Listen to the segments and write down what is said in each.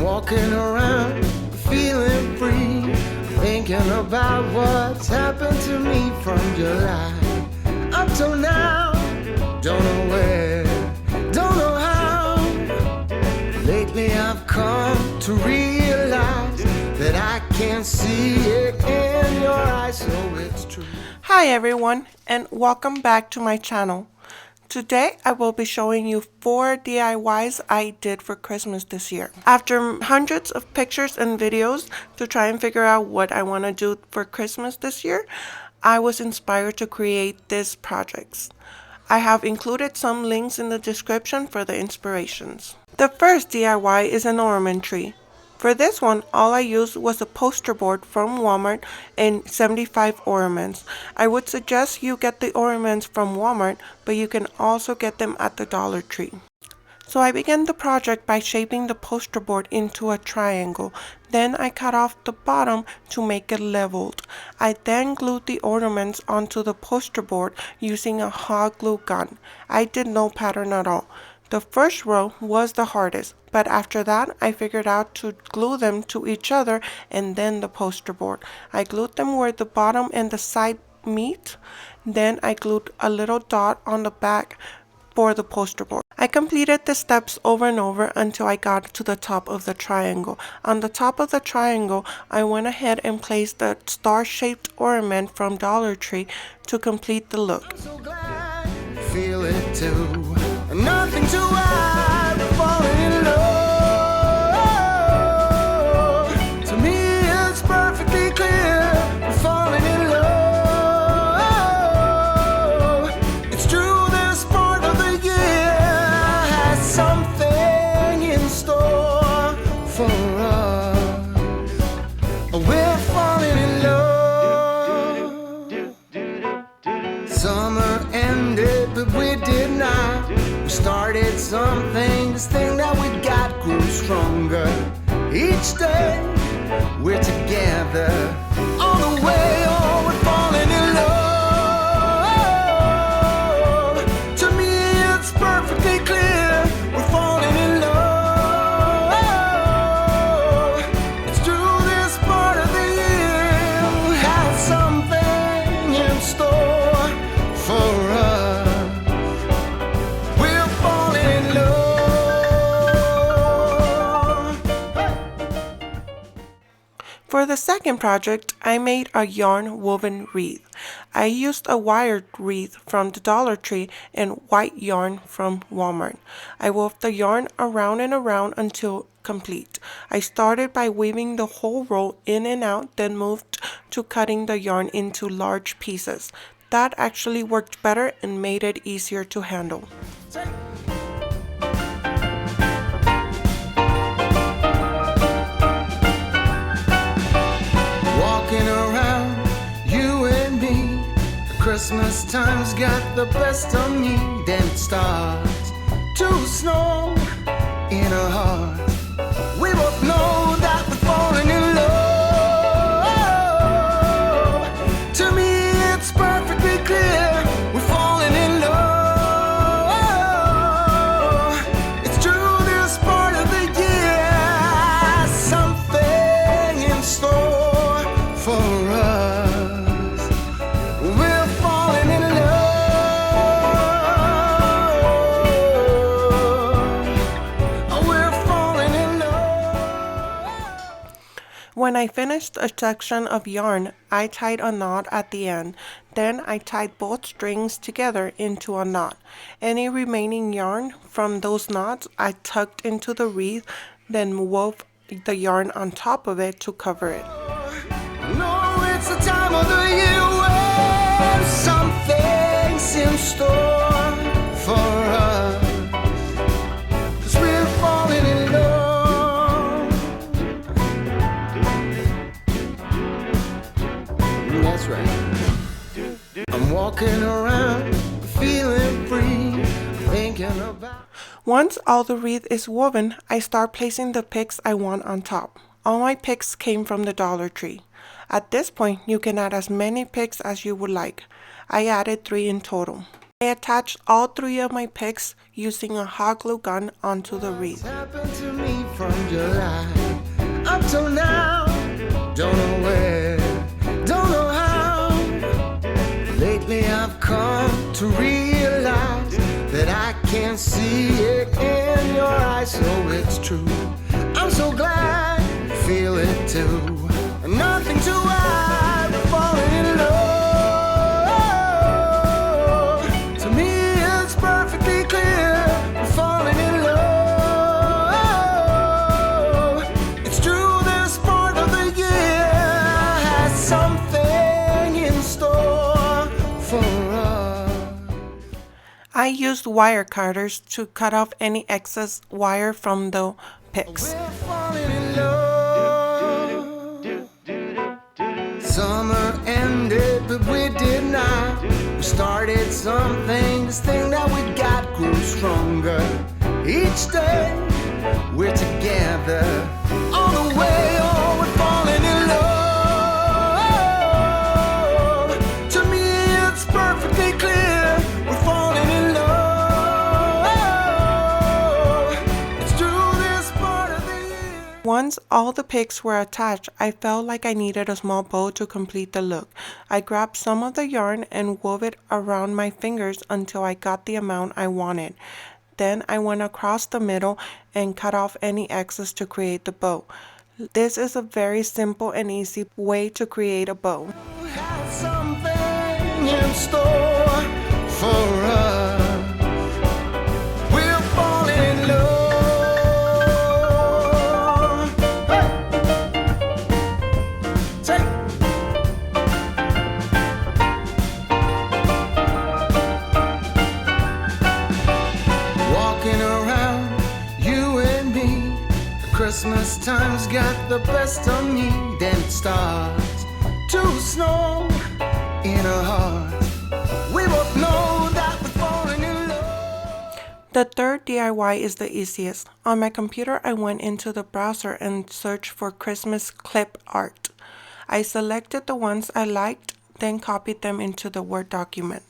walking around feeling free, thinking about what's happened to me from July up till now. Don't know where, don't know how. Lately I've come to realize that I can see it in your eyes, so it's true. Hi everyone, and welcome back to my channel. Today I will be showing you 4 DIYs I did for Christmas this year. After hundreds of pictures and videos to try and figure out what I want to do for Christmas this year, I was inspired to create these projects. I have included some links in the description for the inspirations. The first DIY is an ornamentary. For this one, all I used was a poster board from Walmart and 75 ornaments. I would suggest you get the ornaments from Walmart, but you can also get them at the Dollar Tree. So I began the project by shaping the poster board into a triangle. Then I cut off the bottom to make it leveled. I then glued the ornaments onto the poster board using a hot glue gun. I did no pattern at all. The first row was the hardest, but after that I figured out to glue them to each other and then the poster board. I glued them where the bottom and the side meet. Then I glued a little dot on the back for the poster board. I completed the steps over and over until I got to the top of the triangle. On the top of the triangle, I went ahead and placed the star-shaped ornament from Dollar Tree to complete the look. I'm so glad you feel it too. Nothing to hide, falling in love. To me it's perfectly clear, we're falling in love. It's true, this part of the year has something in store for us. We're falling in love. Summer ended, but we did not. Started something, this thing that we got grew stronger. Each day we're together all the way. Oh, we're falling in love. To me it's perfectly clear, we're falling in love. It's true, this part of the year has something in store for us. For the second project, I made a yarn woven wreath. I used a wired wreath from the Dollar Tree and white yarn from Walmart. I wove the yarn around and around until complete. I started by weaving the whole roll in and out, then moved to cutting the yarn into large pieces. That actually worked better and made it easier to handle. Around you and me, Christmas time's got the best of me. Then it starts to snow in our hearts. We both know that we're falling in love. To me it's perfectly clear, we're falling in love. It's true, this part of the year has something in store for us. We're falling in love. We're falling in love. When I finished a section of yarn, I tied a knot at the end. Then I tied both strings together into a knot. Any remaining yarn from those knots I tucked into the wreath, then wove the yarn on top of it to cover it. No, it's the time of the year when something's in store for us. 'Cause we're falling in love. That's right. I'm walking around feeling free, thinking about. Once all the wreath is woven, I start placing the picks I want on top. All my picks came from the Dollar Tree. At this point, you can add as many picks as you would like. I added 3 in total. I attached all 3 of my pics using a hot glue gun onto the wreath. Happened to me from July up till now. Don't know where, don't know how. Lately I've come to realize that I can't see it in your eyes, so it's true. I'm so glad you feel it too. Nothing to hide, we're falling in love. To me it's perfectly clear, we're falling in love. It's true, this part of the year has something in store for us. I used wire cutters to cut off any excess wire from the pics. We're falling in love. Summer ended, but we did not. We started something. This thing that we got grew stronger. Each day we're together. All the way on, we're falling in love. To me, it's perfectly clear. We're falling in love. It's true, this part of the year. Once all the pics were attached, I felt like I needed a small bow to complete the look. I grabbed some of the yarn and wove it around my fingers until I got the amount I wanted. Then I went across the middle and cut off any excess to create the bow. This is a very simple and easy way to create a bow. We have something in store for us. We're falling in love. Hey. Say. Walking around, you and me. Christmas time's got the best of me. Then it starts to snow in our hearts. We both know that we're falling in love. The third DIY is the easiest. On my computer, I went into the browser and searched for Christmas clip art. I selected the ones I liked, then copied them into the Word document.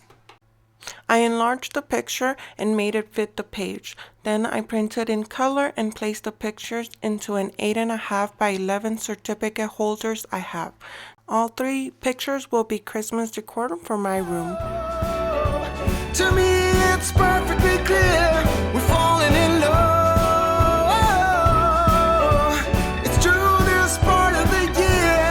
I enlarged the picture and made it fit the page. Then I printed in color and placed the pictures into an 8.5 by 11 certificate holders I have. All 3 pictures will be Christmas decor for my room. To me, it's perfectly clear. We're falling in love. It's true, this part of the year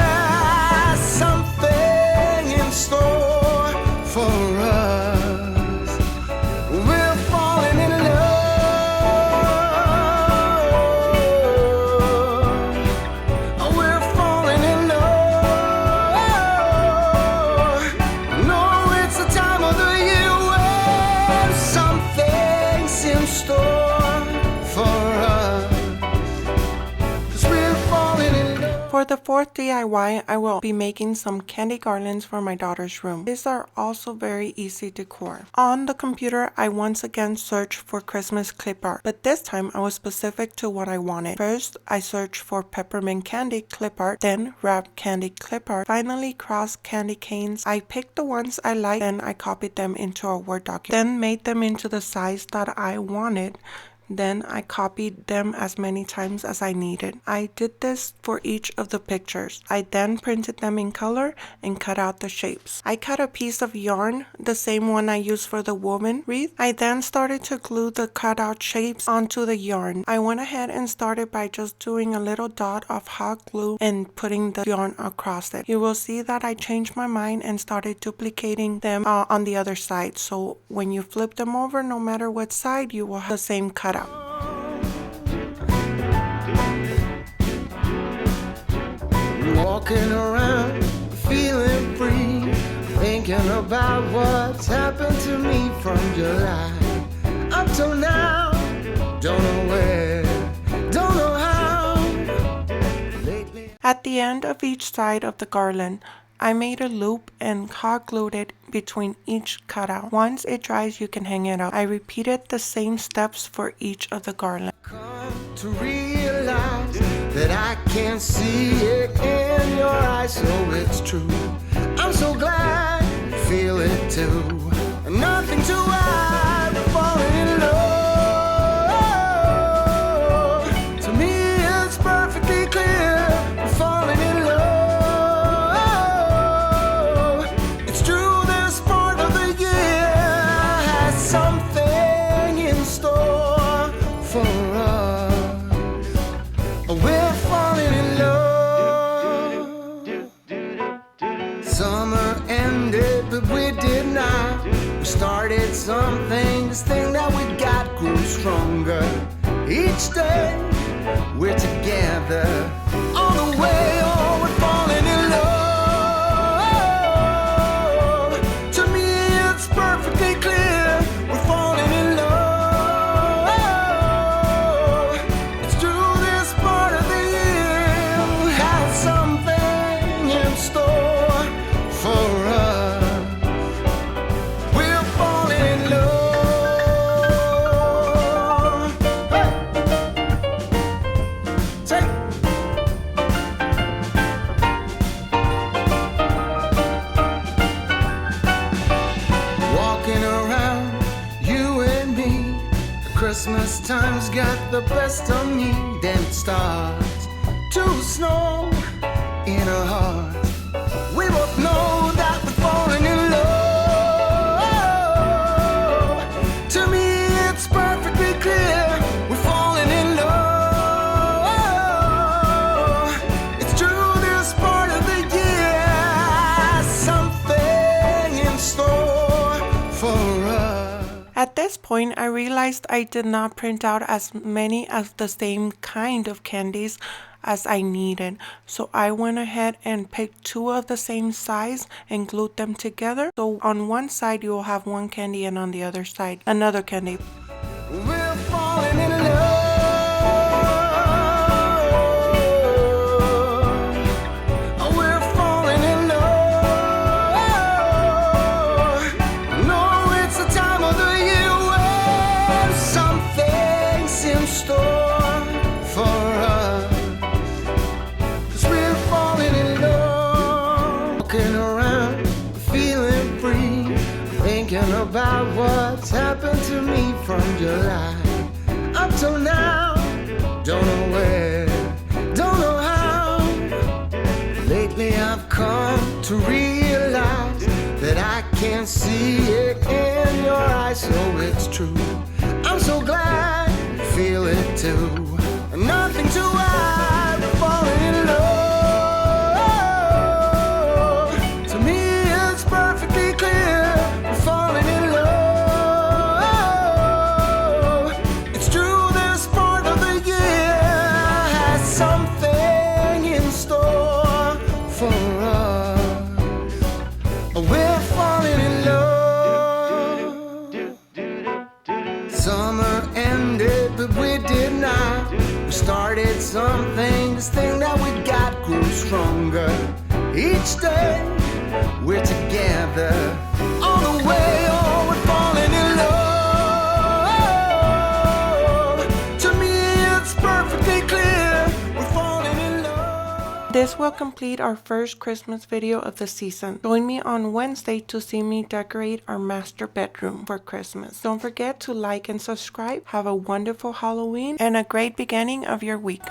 has something in store for us. We're falling in love. We're falling in love. No, it's the time of the year when something's in store for us. 'Cause we're falling in love. For the fourth DIY, I will be making some candy garlands for my daughter's room. These are also very easy decor. On the computer, I once again searched for Christmas clip art, but this time I was specific to what I wanted. First, I searched for peppermint candy clip art, then wrapped candy clip art, finally cross candy canes. I picked the ones I liked, then I copied them into a Word document, then made them into the size that I wanted. Then I copied them as many times as I needed. I did this for each of the pictures. I then printed them in color and cut out the shapes. I cut a piece of yarn, the same one I used for the woven wreath. I then started to glue the cutout shapes onto the yarn. I went ahead and started by just doing a little dot of hot glue and putting the yarn across it. You will see that I changed my mind and started duplicating them on the other side. So when you flip them over, no matter what side, you will have the same cutout. Walking around, feeling free, thinking about what's happened to me from July up till now. Don't know where, don't know how. Lately. At the end of each side of the garland, I made a loop and hot glued it between each cutout. Once it dries, you can hang it up. I repeated the same steps for each of the garlands. Come to realize that I can't see it in your eyes, so it's true. I'm so glad you feel it too. Nothing to Each day we're together on the way, oh, we're falling in love. To me it's perfectly clear, we're falling in love. It's through this part of the year we have something in store for us. We're falling in love. Hey! Take. Walking around, you and me, Christmas time's got the best of me. Then it starts to snow in our hearts. We both know that we're falling in love. To me it's perfectly clear, we're falling in love. It's true this part of the year, something in store for us. At this point, I realized I did not print out as many of the same kind of candies as I needed. So I went ahead and picked 2 of the same size and glued them together. So on one side you will have one candy and on the other side another candy. We're falling in love. We're falling in love. No, it's the time of the year when something's in store for us. 'Cause we're falling in love. Walking around, feeling free, thinking about what's happened to me from July up till now. Don't know where, don't know how. Lately I've come to realize that I can see it in your eyes. So it's true, I'm so glad you feel it too. Nothing to hide, we're falling in love. To me it's perfectly clear, we're falling in love. It's true this part of the year has something in store for us. We're falling in love. Summer ended but we did not. We started something, this thing that we got grew stronger. Each day we're together on the way, oh, we're falling in love. To me it's perfectly clear, we're falling in love. This will complete our first Christmas video of the season. Join me on Wednesday to see me decorate our master bedroom for Christmas. Don't forget to like and subscribe. Have a wonderful Halloween and a great beginning of your week.